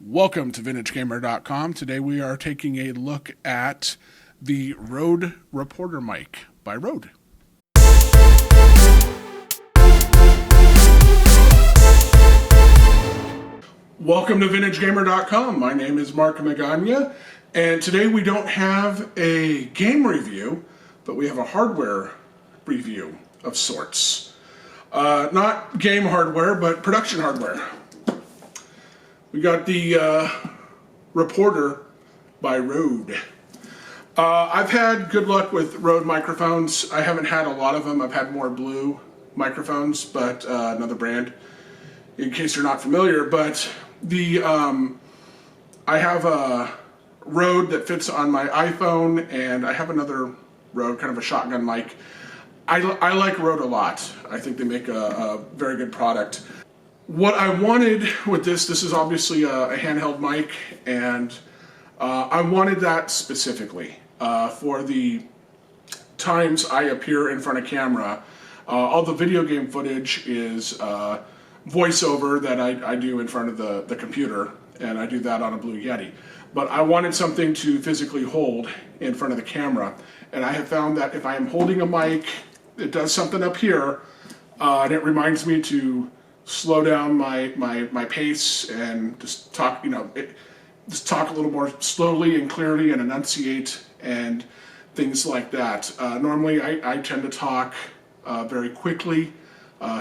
Welcome to VintageGamer.com. Today we are taking a look at the Rode Reporter mic by Rode. Welcome to VintageGamer.com. My name is Mark Magana, and today we don't have a game review, but we have a hardware review of sorts. Not game hardware, but production hardware. We got the Reporter by Rode. I've had good luck with Rode microphones. I haven't had a lot of them. I've had more Blue microphones, but another brand, in case you're not familiar. But the I have a Rode that fits on my iPhone, and I have another Rode, kind of a shotgun mic. I like Rode a lot. I think they make a very good product. What I wanted with this is obviously a handheld mic, and I wanted that specifically for the times I appear in front of camera. All the video game footage is voiceover that I do in front of the computer, and I do that on a Blue Yeti. But I wanted something to physically hold in front of the camera, and I have found that if I am holding a mic, it does something up here, and it reminds me to slow down my pace and just talk, just talk a little more slowly and clearly and enunciate and things like that. Normally I tend to talk very quickly,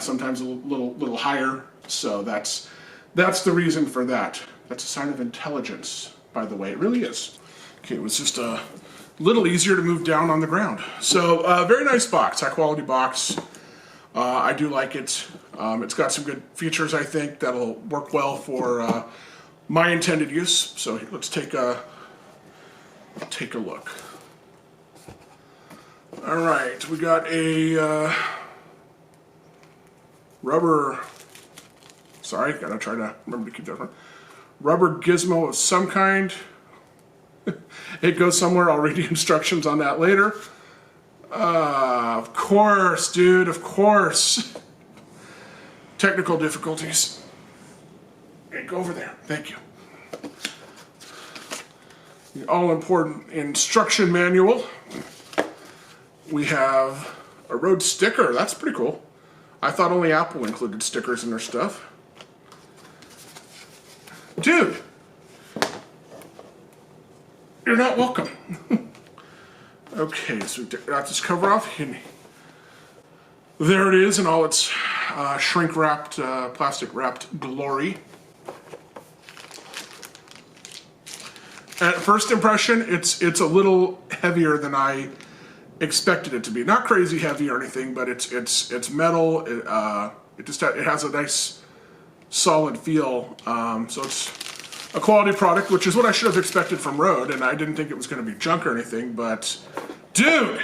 sometimes a little higher, so that's the reason for that. That's a sign of intelligence, by the way. It really is. Okay, it was just a little easier to move down on the ground. So very nice box, high quality box. I do like it. It's got some good features, I think, that'll work well for my intended use. So let's take a look. All right, we got a rubber. Sorry, gotta try to remember to keep that one. Rubber gizmo of some kind. It goes somewhere. I'll read the instructions on that later. Of course, dude, of course. Technical difficulties. Okay, go over there. Thank you. The all-important instruction manual. We have a Rode sticker. That's pretty cool. I thought only Apple included stickers in their stuff. Dude, you're not welcome. Okay, so we got this cover off. There it is in all its shrink-wrapped, plastic-wrapped glory. At first impression, it's a little heavier than I expected it to be. Not crazy heavy or anything, but it's metal. It has a nice solid feel. So it's a quality product, which is what I should have expected from Rode, and I didn't think it was going to be junk or anything, but dude!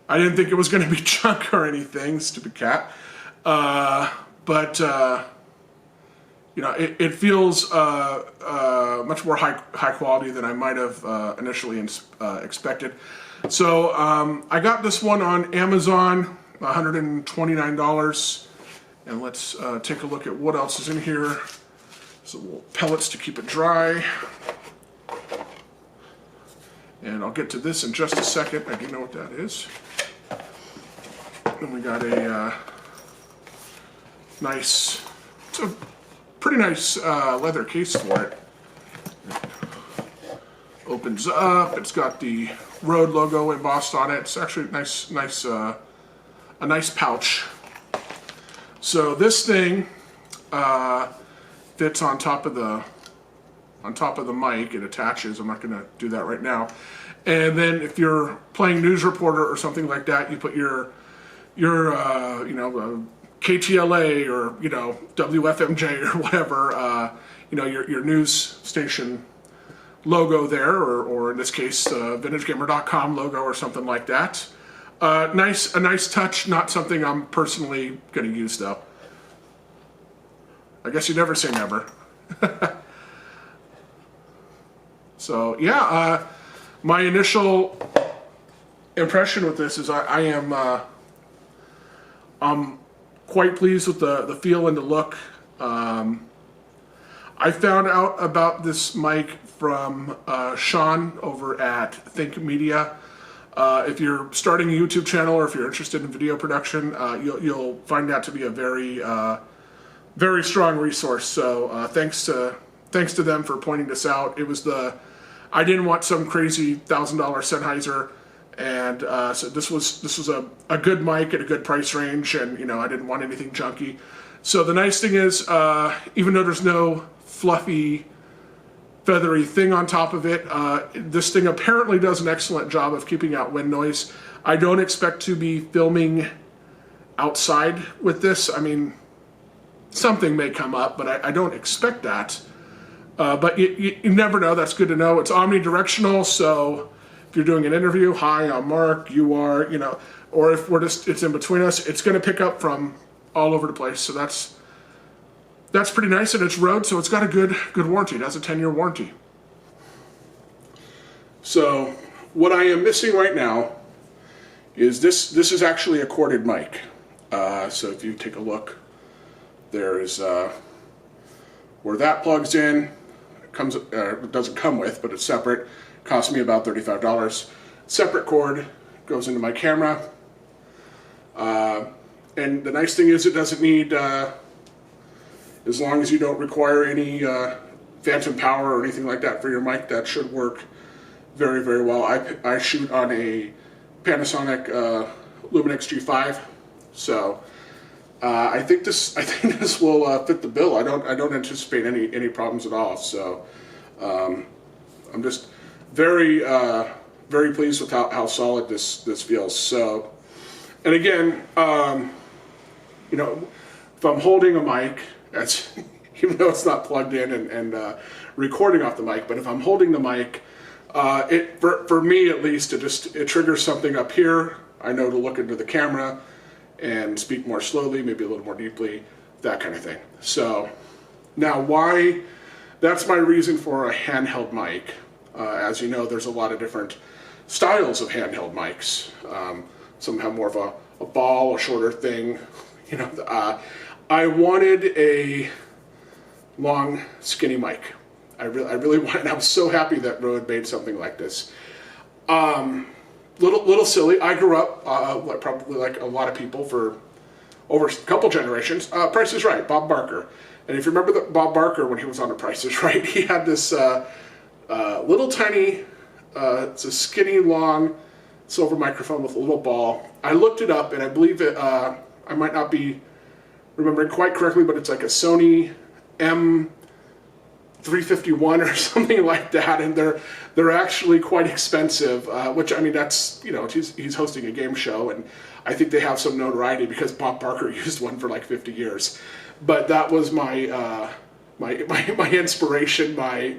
I didn't think it was going to be junk or anything, stupid cat. But it feels much more high quality than I might have initially expected. So I got this one on Amazon, $129. And let's take a look at what else is in here. Some little pellets to keep it dry. And I'll get to this in just a second. I do know what that is. And we got a it's a pretty nice leather case for it. Opens up. It's got the Rode logo embossed on it. It's actually a nice pouch. So this thing fits on top of the mic. It attaches. I'm not going to do that right now. And then if you're playing News Reporter or something like that, you put your KTLA or WFMJ or whatever your news station logo there, or in this case VintageGamer.com logo or something like that. A nice touch. Not something I'm personally going to use though. I guess you never say never. So yeah, my initial impression with this is I am I'm quite pleased with the feel and the look. I found out about this mic from Sean over at Think Media. If you're starting a YouTube channel or if you're interested in video production, you'll find that to be a very strong resource. So thanks to them for pointing this out. It was I didn't want some crazy $1,000 Sennheiser, and so this was a good mic at a good price range, and I didn't want anything junky. So the nice thing is, even though there's no fluffy, feathery thing on top of it, this thing apparently does an excellent job of keeping out wind noise. I don't expect to be filming outside with this. I mean, something may come up, but I don't expect that. But you never know. That's good to know. It's omnidirectional, so if you're doing an interview, hi, I'm Mark, you are, or if it's in between us, it's going to pick up from all over the place. So that's pretty nice, and it's Rode, so it's got a good warranty. It has a 10-year warranty. So what I am missing right now is this is actually a corded mic. So if you take a look, there is where that plugs in. It doesn't come with, but it's separate. Cost me about $35. Separate cord goes into my camera. And the nice thing is it doesn't need, as long as you don't require any phantom power or anything like that for your mic, that should work very, very well. I shoot on a Panasonic Luminix G5, so I think this will fit the bill. I don't anticipate any problems at all. So I'm just very pleased with how solid this feels. So, and again, if I'm holding a mic, that's even though it's not plugged in and recording off the mic, but if I'm holding the mic, for me at least, it triggers something up here. I know to look into the camera and speak more slowly, maybe a little more deeply, that kind of thing. So now that's my reason for a handheld mic. As you know, there's a lot of different styles of handheld mics. Some have more of a ball, a shorter thing. I wanted a long, skinny mic. I really wanted. I was so happy that Rode made something like this. Little silly. I grew up probably like a lot of people for over a couple generations. Price is Right, Bob Barker. And if you remember Bob Barker when he was on The Price is Right, he had this little tiny, it's a skinny, long silver microphone with a little ball. I looked it up, and I believe it. I might not be remembering quite correctly, but it's like a Sony M351 or something like that, and they're actually quite expensive. Which, I mean, that's he's hosting a game show, and I think they have some notoriety because Bob Barker used one for like 50 years. But that was my my inspiration, my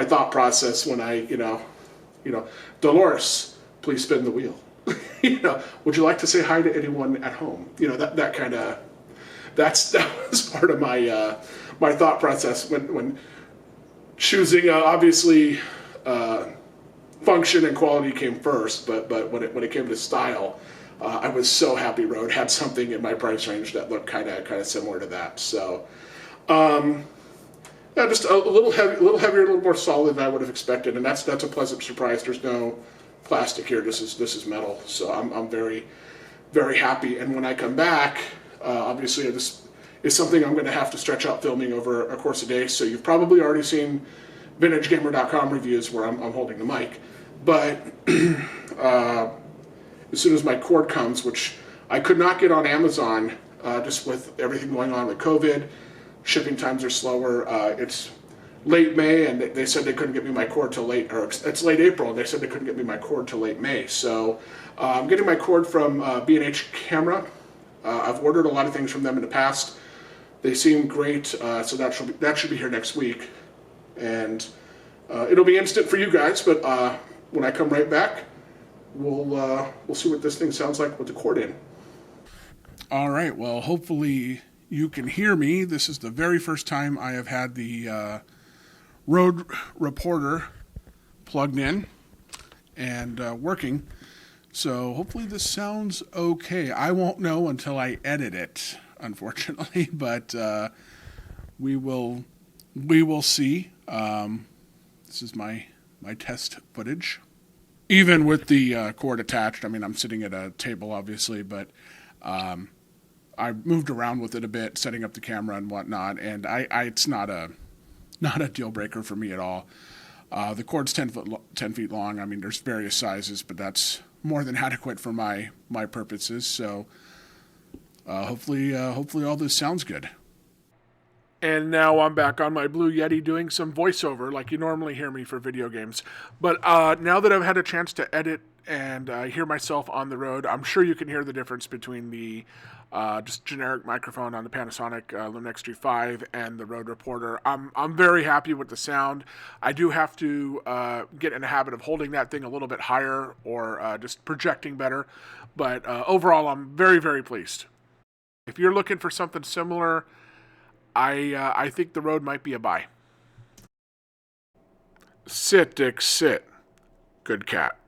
thought process when I Dolores, please spin the wheel. Would you like to say hi to anyone at home? That kind of that was part of my my thought process when choosing. Obviously, function and quality came first, but when it came to style, I was so happy Rode had something in my price range that looked kind of similar to that. So, yeah, just a little heavier, a little more solid than I would have expected, and that's a pleasant surprise. There's no plastic here. This is metal, so I'm very, very happy. And when I come back, obviously this is something I'm going to have to stretch out filming over a course of days. So you've probably already seen VintageGamer.com reviews where I'm holding the mic, but as soon as my cord comes, which I could not get on Amazon, just with everything going on with COVID, shipping times are slower. It's late May, and they said they couldn't get me my cord till it's late April, and they said they couldn't get me my cord till late May. So I'm getting my cord from B&H Camera. I've ordered a lot of things from them in the past. They seem great, so that should be here next week, and it'll be instant for you guys. But when I come right back, we'll see what this thing sounds like with the cord in. All right. Well, hopefully you can hear me. This is the very first time I have had the Rode Reporter plugged in and working. So hopefully this sounds okay. I won't know until I edit it, unfortunately, but we will see. This is my test footage. Even with the cord attached, I mean, I'm sitting at a table, obviously, but I moved around with it a bit, setting up the camera and whatnot, and it's not a deal breaker for me at all. The cord's 10 feet long. I mean, there's various sizes, but that's more than adequate for my purposes. So hopefully all this sounds good. And now I'm back on my Blue Yeti doing some voiceover like you normally hear me for video games. But now that I've had a chance to edit and hear myself on the road, I'm sure you can hear the difference between the just generic microphone on the Panasonic Lumix G5 and the Rode Reporter. I'm very happy with the sound. I do have to get in the habit of holding that thing a little bit higher or just projecting better. But overall, I'm very, very pleased. If you're looking for something similar, I think the Rode might be a buy. Sit, Dick, sit. Good cat.